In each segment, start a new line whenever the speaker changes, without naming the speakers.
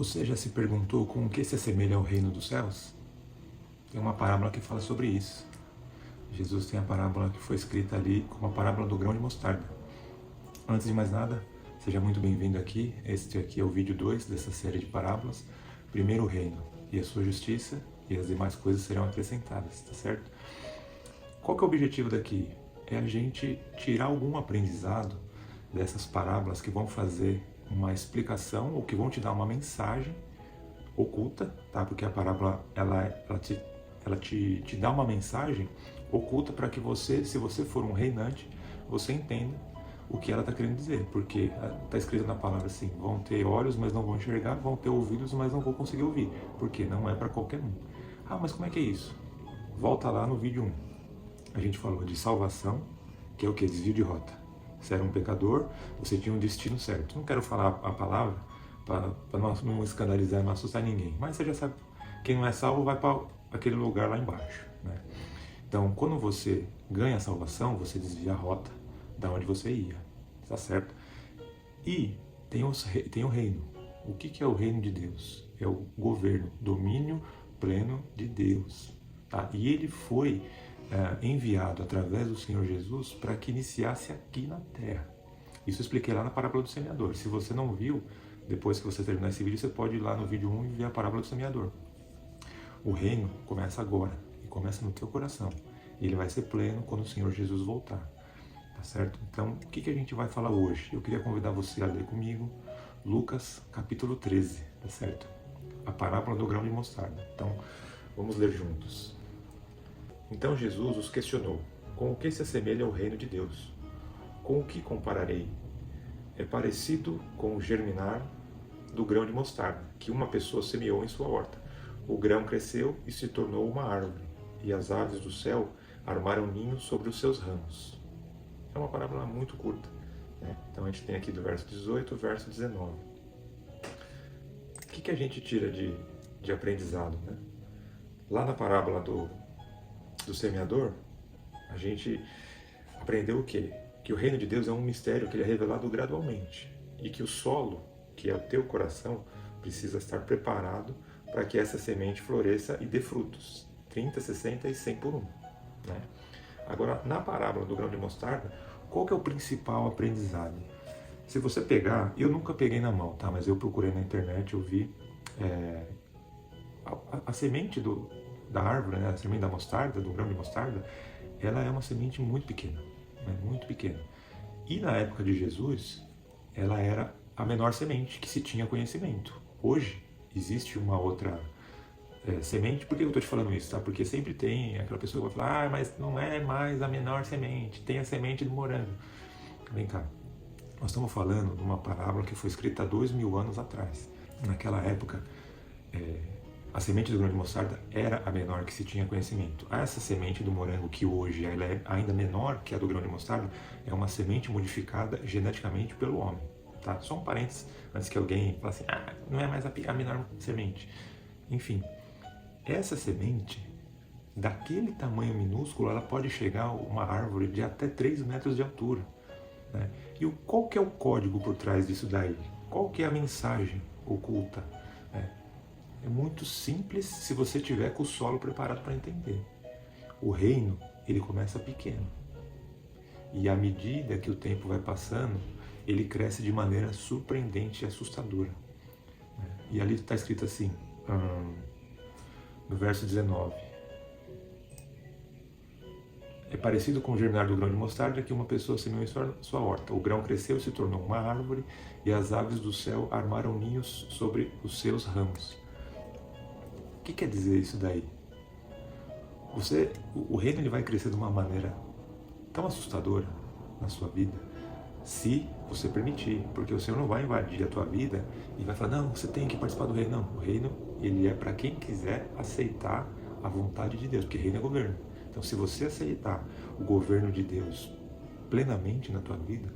Você já se perguntou com o que se assemelha ao reino dos céus? Tem uma parábola que fala sobre isso. Jesus tem a parábola que foi escrita ali como a parábola do grão de mostarda. Antes de mais nada, seja muito bem-vindo aqui. Este aqui é o vídeo 2 dessa série de parábolas. Primeiro o reino e a sua justiça, e as demais coisas serão acrescentadas, tá certo? Qual que é o objetivo daqui? É a gente tirar algum aprendizado dessas parábolas que vão fazer uma explicação ou que vão te dar uma mensagem oculta, tá? Porque a parábola ela te dá uma mensagem oculta para que você, se você for um reinante, você entenda o que ela está querendo dizer. Porque está escrito na palavra assim: vão ter olhos, mas não vão enxergar, vão ter ouvidos, mas não vão conseguir ouvir. Porque não é para qualquer um. Ah, mas como é que é isso? Volta lá no vídeo 1. A gente falou de salvação, que é o que? Desvio de rota. Você era um pecador, você tinha um destino certo. Não quero falar a palavra para não escandalizar e não assustar ninguém, mas você já sabe, quem não é salvo vai para aquele lugar lá embaixo, né? Então, quando você ganha a salvação, você desvia a rota da onde você ia, tá certo? E tem o reino. O que é o reino de Deus? É o governo, domínio pleno de Deus, tá? E ele foi enviado através do Senhor Jesus para que iniciasse aqui na terra. Isso eu expliquei lá na parábola do semeador. Se você não viu, depois que você terminar esse vídeo, você pode ir lá no vídeo 1 e ver a parábola do semeador. O reino começa agora, e começa no teu coração. E ele vai ser pleno quando o Senhor Jesus voltar, tá certo? Então, o que a gente vai falar hoje? Eu queria convidar você a ler comigo Lucas capítulo 13, tá certo? A parábola do grão de mostarda. Então, vamos ler juntos. Então Jesus os questionou: com o que se assemelha o reino de Deus? Com o que compararei? É parecido com o germinar do grão de mostarda, que uma pessoa semeou em sua horta. O grão cresceu e se tornou uma árvore, e as aves do céu armaram ninhos sobre os seus ramos. É uma parábola muito curta, né? Então a gente tem aqui do verso 18 ao verso 19. O que a gente tira de aprendizado, né? Lá na parábola do semeador, a gente aprendeu o quê? Que o reino de Deus é um mistério que ele é revelado gradualmente, e que o solo, que é o teu coração, precisa estar preparado para que essa semente floresça e dê frutos, 30, 60 e 100 por um, né? Agora, na parábola do grão de mostarda, qual que é o principal aprendizado? Se você pegar, eu nunca peguei na mão, tá? Mas eu procurei na internet, eu vi a semente da árvore, né? A semente da mostarda, do grão de mostarda, ela é uma semente muito pequena, né? Muito pequena. E na época de Jesus, ela era a menor semente que se tinha conhecimento. Hoje, existe uma outra semente. Por que eu estou te falando isso? Tá? Porque sempre tem aquela pessoa que vai falar: ah, mas não é mais a menor semente, tem a semente do morango. Vem cá, nós estamos falando de uma parábola que foi escrita há 2000 anos atrás. Naquela época, a semente do grão de mostarda era a menor que se tinha conhecimento. Essa semente do morango, que hoje ela é ainda menor que a do grão de mostarda, é uma semente modificada geneticamente pelo homem. Tá? Só um parênteses, antes que alguém fale assim: ah, não é mais a menor semente. Enfim, essa semente, daquele tamanho minúsculo, ela pode chegar a uma árvore de até 3 metros de altura, né? E qual que é o código por trás disso daí? Qual que é a mensagem oculta? É muito simples se você tiver com o solo preparado para entender. O reino, ele começa pequeno. E à medida que o tempo vai passando, ele cresce de maneira surpreendente e assustadora. E ali está escrito assim, no verso 19. É parecido com o germinar do grão de mostarda que uma pessoa semeou em sua horta. O grão cresceu e se tornou uma árvore, e as aves do céu armaram ninhos sobre os seus ramos. O que quer dizer isso daí? O reino ele vai crescer de uma maneira tão assustadora na sua vida, se você permitir, porque o Senhor não vai invadir a tua vida e vai falar: não, você tem que participar do reino. Não, o reino ele é para quem quiser aceitar a vontade de Deus, porque reino é governo. Então, se você aceitar o governo de Deus plenamente na tua vida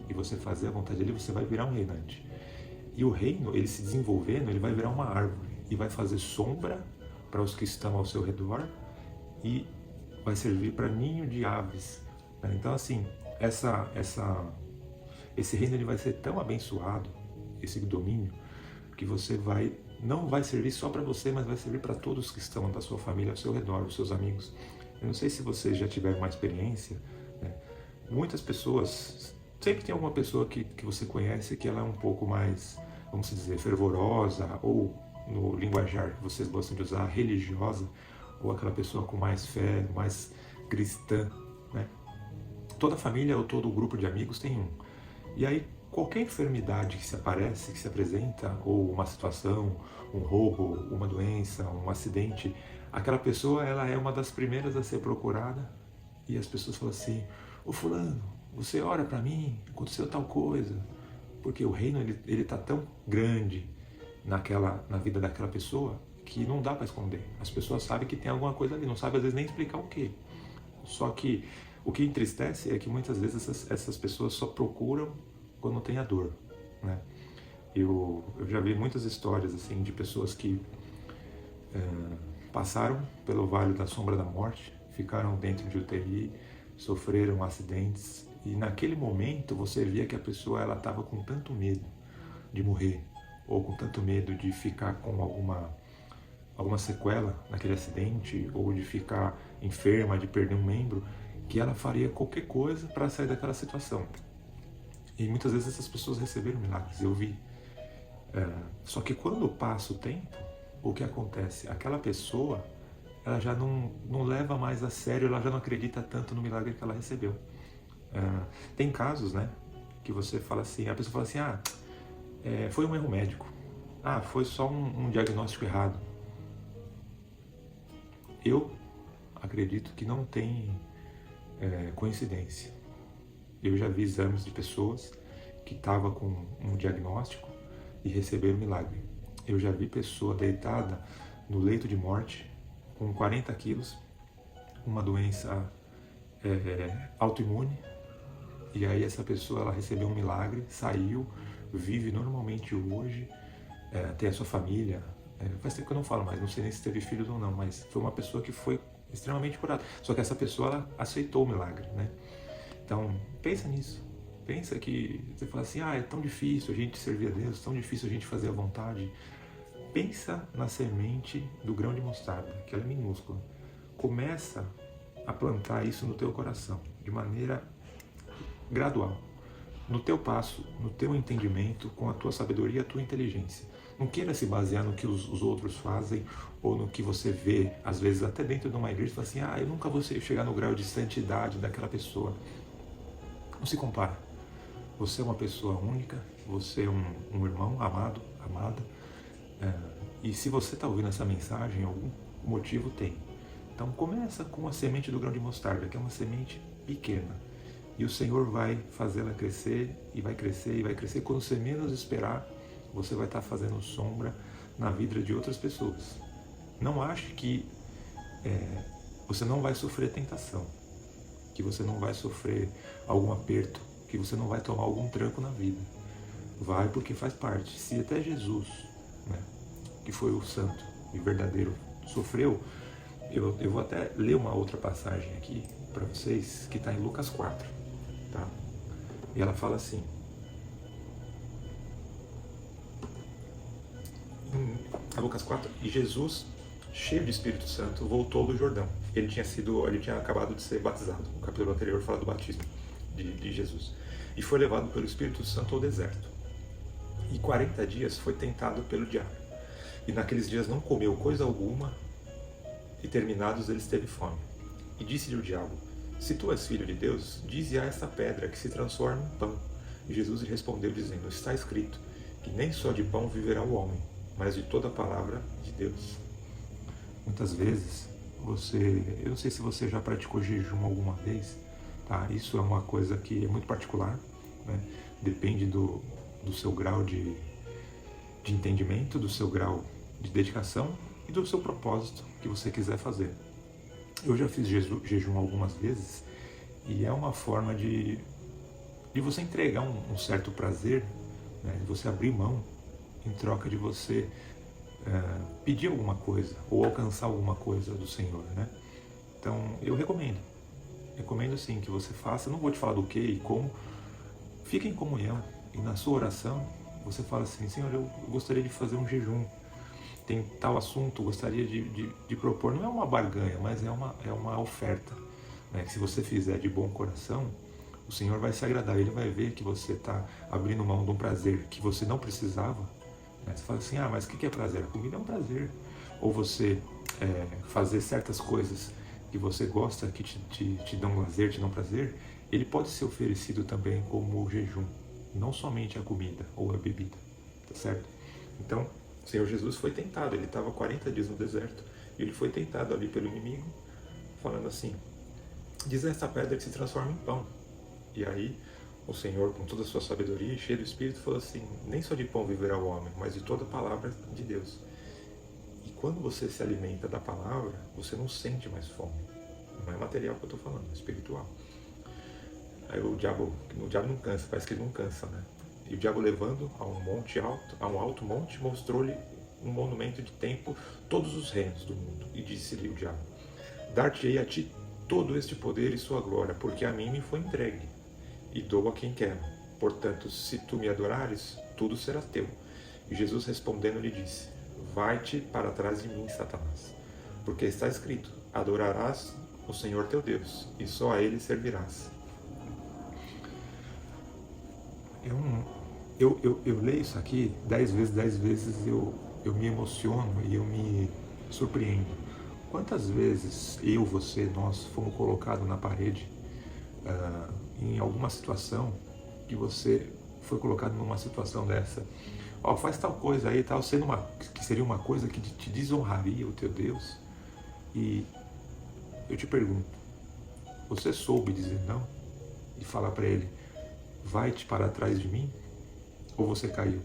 e você fazer a vontade dele, você vai virar um reinante. E o reino, ele se desenvolvendo, ele vai virar uma árvore e vai fazer sombra para os que estão ao seu redor e vai servir para ninho de aves. Então, assim, esse reino ele vai ser tão abençoado, esse domínio, que você não vai servir só para você, mas vai servir para todos que estão da sua família ao seu redor, os seus amigos. Eu não sei se vocês já tiveram uma experiência, né? Muitas pessoas, sempre tem alguma pessoa que você conhece que ela é um pouco mais, vamos dizer, fervorosa, ou no linguajar que vocês gostam de usar, religiosa, ou aquela pessoa com mais fé, mais cristã, né? Toda família ou todo grupo de amigos tem um. E aí, qualquer enfermidade que se aparece, que se apresenta, ou uma situação, um roubo, uma doença, um acidente, aquela pessoa ela é uma das primeiras a ser procurada, e as pessoas falam assim: ô fulano, você ora para mim, aconteceu tal coisa, porque o reino ele tá tão grande na vida daquela pessoa que não dá para esconder. As pessoas sabem que tem alguma coisa ali, não sabem às vezes nem explicar o quê. Só que o que entristece é que muitas vezes essas pessoas só procuram quando tem a dor, né? Eu já vi muitas histórias assim de pessoas que passaram pelo vale da sombra da morte, ficaram dentro de UTI, sofreram acidentes, e naquele momento você via que a pessoa ela estava com tanto medo de morrer, ou com tanto medo de ficar com alguma sequela naquele acidente, ou de ficar enferma, de perder um membro, que ela faria qualquer coisa para sair daquela situação. E muitas vezes essas pessoas receberam milagres, eu vi. Só que quando passa o tempo, o que acontece? Aquela pessoa, ela já não leva mais a sério, ela já não acredita tanto no milagre que ela recebeu. Tem casos, né, que você fala assim, a pessoa fala assim, foi um erro médico, foi só um diagnóstico errado. Eu acredito que não tem coincidência. Eu já vi exames de pessoas que estavam com um diagnóstico e receberam milagre. Eu já vi pessoa deitada no leito de morte com 40 quilos, uma doença autoimune, e aí essa pessoa ela recebeu um milagre, saiu, vive normalmente hoje, tem a sua família. Faz tempo que eu não falo mais, não sei nem se teve filhos ou não, mas foi uma pessoa que foi extremamente curada. Só que essa pessoa ela aceitou o milagre, né? Então, pensa nisso. Pensa que você fala assim, é tão difícil a gente servir a Deus, tão difícil a gente fazer a vontade. Pensa na semente do grão de mostarda, que ela é minúscula. Começa a plantar isso no teu coração, de maneira gradual. No teu passo, no teu entendimento, com a tua sabedoria e a tua inteligência. Não queira se basear no que os outros fazem ou no que você vê, às vezes até dentro de uma igreja, fala assim, eu nunca vou chegar no grau de santidade daquela pessoa. Não se compara. Você é uma pessoa única, você é um irmão amado, amada, e se você está ouvindo essa mensagem, algum motivo tem. Então começa com a semente do grão de mostarda, que é uma semente pequena, e o Senhor vai fazê-la crescer, e vai crescer, e vai crescer. Quando você menos esperar, você vai estar fazendo sombra na vida de outras pessoas. Não ache que você não vai sofrer tentação, que você não vai sofrer algum aperto, que você não vai tomar algum tranco na vida. Vai, porque faz parte. Se até Jesus, né, que foi o santo e verdadeiro, sofreu, eu vou até ler uma outra passagem aqui para vocês, que está em Lucas 4, tá? E ela fala assim, em Lucas 4, e Jesus, cheio de Espírito Santo, voltou do Jordão. Ele tinha acabado de ser batizado. O capítulo anterior fala do batismo de Jesus. E foi levado pelo Espírito Santo ao deserto. E 40 dias foi tentado pelo diabo. E naqueles dias não comeu coisa alguma, e terminados eles teve fome. E disse-lhe o diabo, se tu és filho de Deus, dize a esta pedra que se transforme em pão. E Jesus lhe respondeu dizendo, está escrito, que nem só de pão viverá o homem, mas de toda a palavra de Deus. Muitas vezes, eu não sei se você já praticou jejum alguma vez, tá? Isso é uma coisa que é muito particular, né? Depende do seu grau de entendimento, do seu grau de dedicação e do seu propósito que você quiser fazer. Eu já fiz jejum algumas vezes e é uma forma de você entregar um certo prazer, né? De você abrir mão em troca de você pedir alguma coisa ou alcançar alguma coisa do Senhor, né? Então eu recomendo sim que você faça. Não vou te falar do que e como. Fique em comunhão e na sua oração Você fala assim, Senhor, eu gostaria de fazer um jejum, tem tal assunto, gostaria de propor. Não é uma barganha, mas é uma oferta, né? Que se você fizer de bom coração, o Senhor vai se agradar, Ele vai ver que você está abrindo mão de um prazer que você não precisava, né? Você fala assim, mas o que é prazer? A comida é um prazer. Ou você fazer certas coisas que você gosta, que te dão lazer, te dão prazer, ele pode ser oferecido também como o jejum, não somente a comida ou a bebida, tá certo? Então, o Senhor Jesus foi tentado, ele estava 40 dias no deserto, e ele foi tentado ali pelo inimigo, falando assim, diz a essa pedra que se transforma em pão. E aí, o Senhor, com toda a sua sabedoria e cheio do Espírito, falou assim, nem só de pão viverá o homem, mas de toda a palavra de Deus. E quando você se alimenta da palavra, você não sente mais fome. Não é material que eu estou falando, é espiritual. Aí o diabo não cansa, parece que ele não cansa, né? E o diabo, levando a um alto monte, mostrou-lhe um monumento de tempo, todos os reinos do mundo. E disse-lhe o diabo, dar-te-ei a ti todo este poder e sua glória, porque a mim me foi entregue, e dou a quem quero. Portanto, se tu me adorares, tudo será teu. E Jesus respondendo lhe disse, vai-te para trás de mim, Satanás, porque está escrito, adorarás o Senhor teu Deus, e só a Ele servirás. Eu leio isso aqui 10 vezes eu me emociono e eu me surpreendo. Quantas vezes nós fomos colocados na parede em alguma situação que você foi colocado numa situação dessa? Faz tal coisa aí, tal, que seria uma coisa que te desonraria o teu Deus. E eu te pergunto, você soube dizer não e falar para ele, vai-te para trás de mim? Ou você caiu?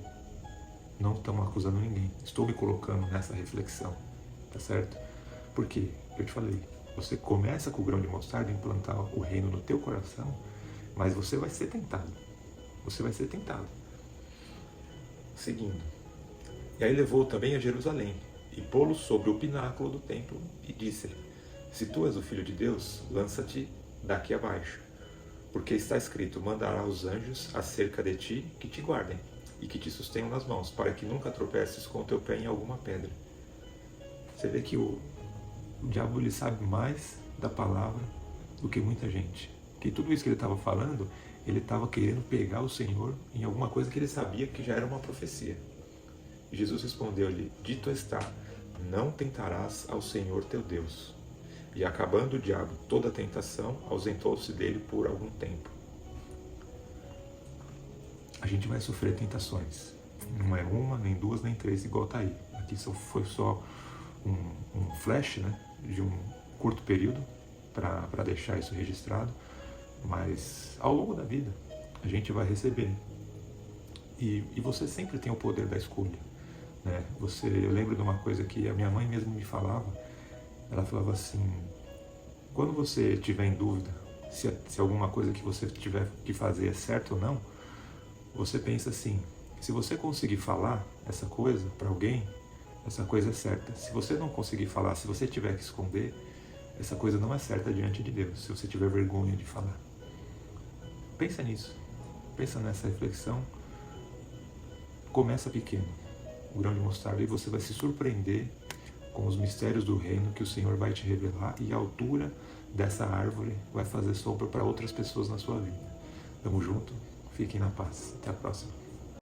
Não estamos acusando ninguém. Estou me colocando nessa reflexão, tá certo? Porque, eu te falei, você começa com o grão de mostarda, implantar o reino no teu coração, mas você vai ser tentado. Você vai ser tentado. Seguindo. E aí levou também a Jerusalém, e pô-lo sobre o pináculo do templo, e disse-lhe, se tu és o Filho de Deus, lança-te daqui abaixo. Porque está escrito, mandará os anjos acerca de ti que te guardem e que te sustenham nas mãos, para que nunca tropeces com o teu pé em alguma pedra. Você vê que o diabo ele sabe mais da palavra do que muita gente. Que tudo isso que ele estava falando, ele estava querendo pegar o Senhor em alguma coisa que ele sabia que já era uma profecia. E Jesus respondeu-lhe, dito está, não tentarás ao Senhor teu Deus. E acabando o diabo toda a tentação, ausentou-se dele por algum tempo. A gente vai sofrer tentações. Não é uma, nem duas, nem três, igual está aí. Aqui foi só um flash, né, de um curto período para deixar isso registrado. Mas ao longo da vida, a gente vai receber. E você sempre tem o poder da escolha, né? Eu lembro de uma coisa que a minha mãe mesmo me falava. Ela falava assim, quando você estiver em dúvida se alguma coisa que você tiver que fazer é certo ou não, você pensa assim, se você conseguir falar essa coisa para alguém, essa coisa é certa. Se você não conseguir falar, se você tiver que esconder, essa coisa não é certa diante de Deus, se você tiver vergonha de falar. Pensa nisso, pensa nessa reflexão, começa pequeno, o grão de mostarda, e você vai se surpreender com os mistérios do reino que o Senhor vai te revelar, e a altura dessa árvore vai fazer sombra para outras pessoas na sua vida. Tamo junto, fiquem na paz, até a próxima.